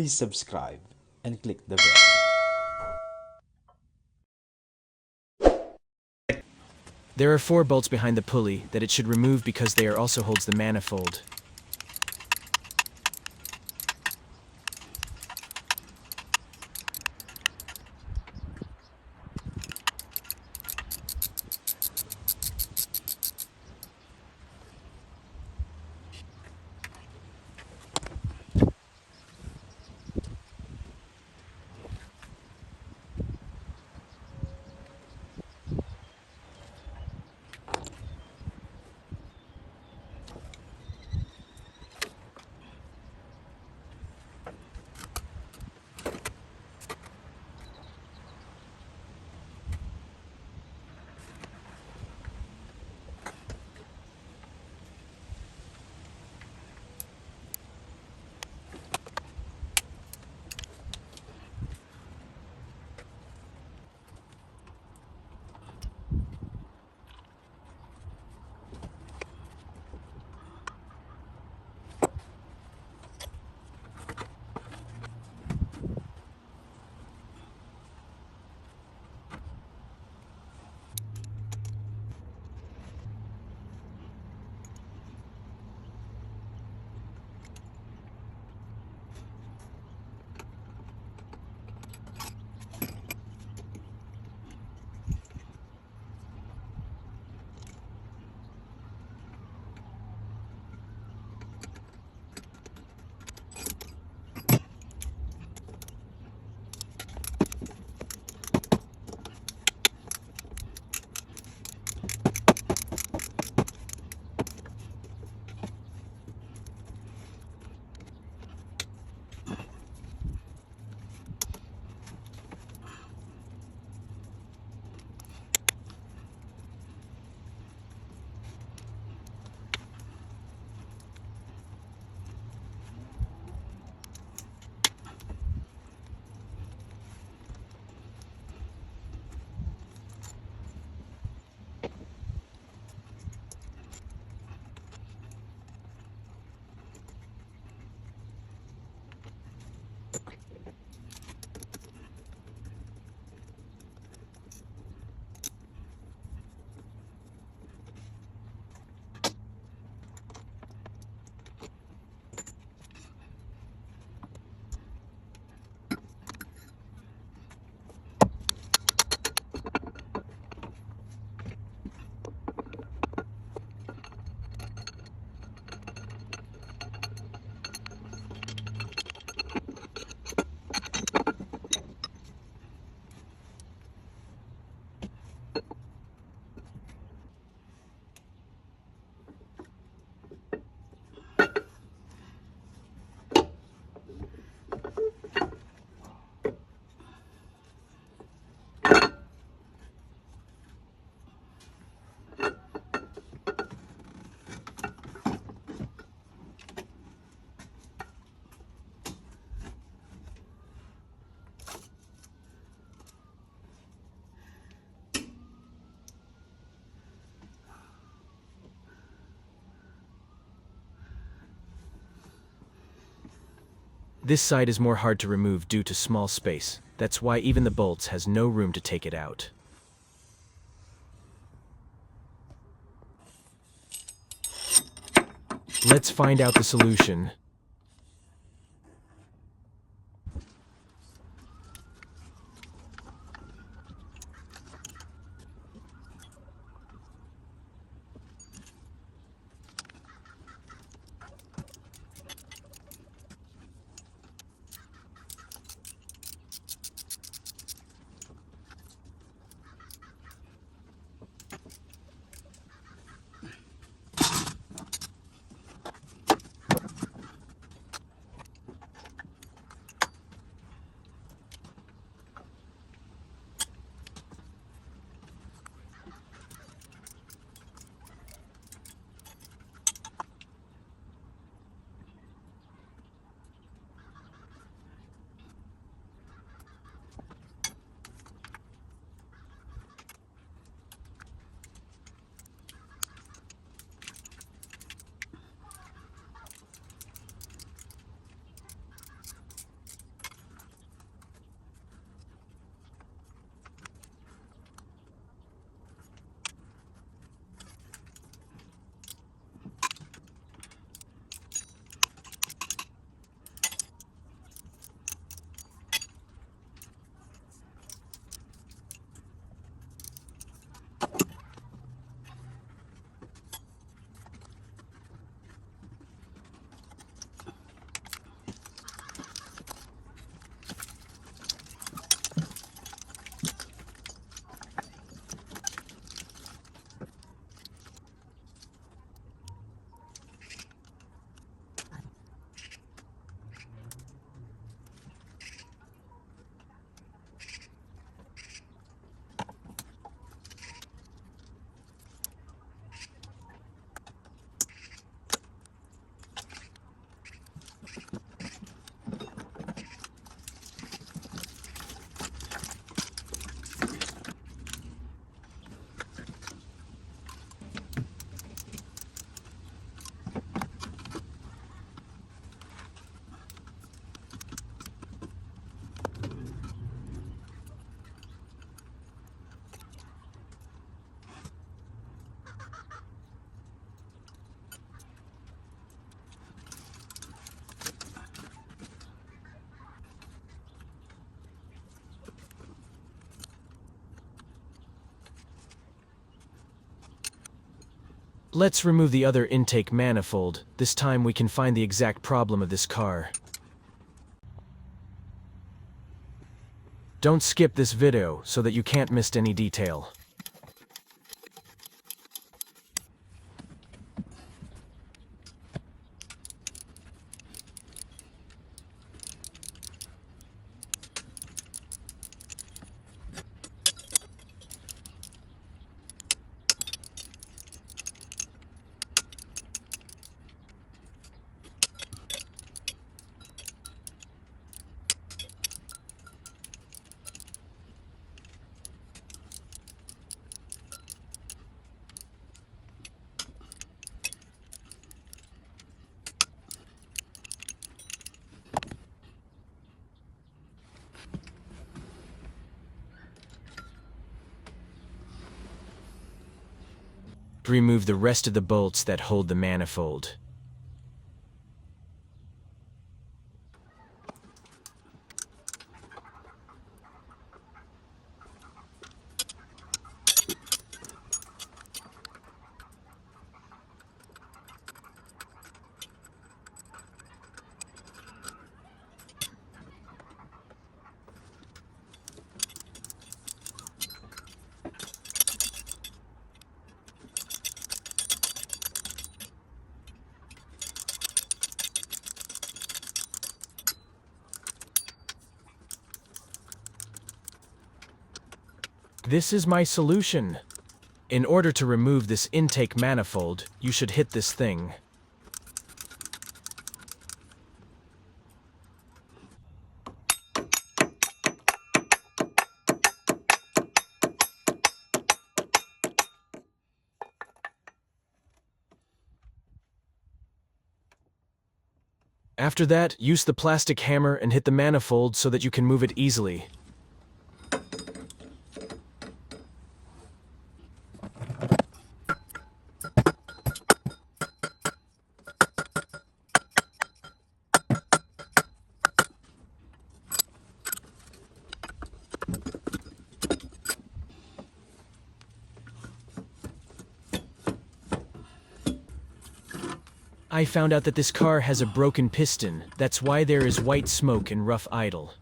Please subscribe and click the bell. There are 4 bolts behind the pulley that it should remove because they are also holds the manifold. This side is more hard to remove due to small space. That's why even the bolts has no room to take it out. Let's find out the solution. Let's remove the other intake manifold. This time we can find the exact problem of this car. Don't skip this video so that you can't miss any detail. Remove the rest of the bolts that hold the manifold. This is my solution. In order to remove this intake manifold, you should hit this thing. After that, use the plastic hammer and hit the manifold so that you can move it easily. I found out that this car has a broken piston. That's why there is white smoke and rough idle.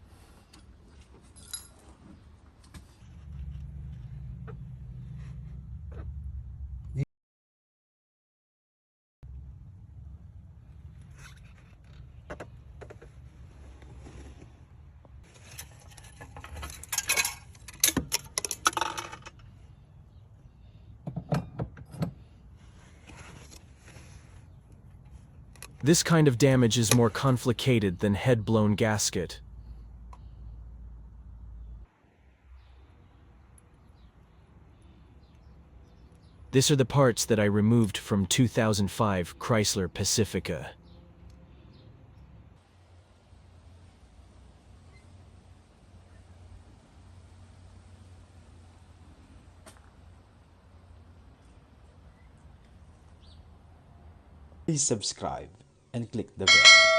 This kind of damage is more complicated than head-blown gasket. These are the parts that I removed from 2005 Chrysler Pacifica. Please subscribe and click the bell.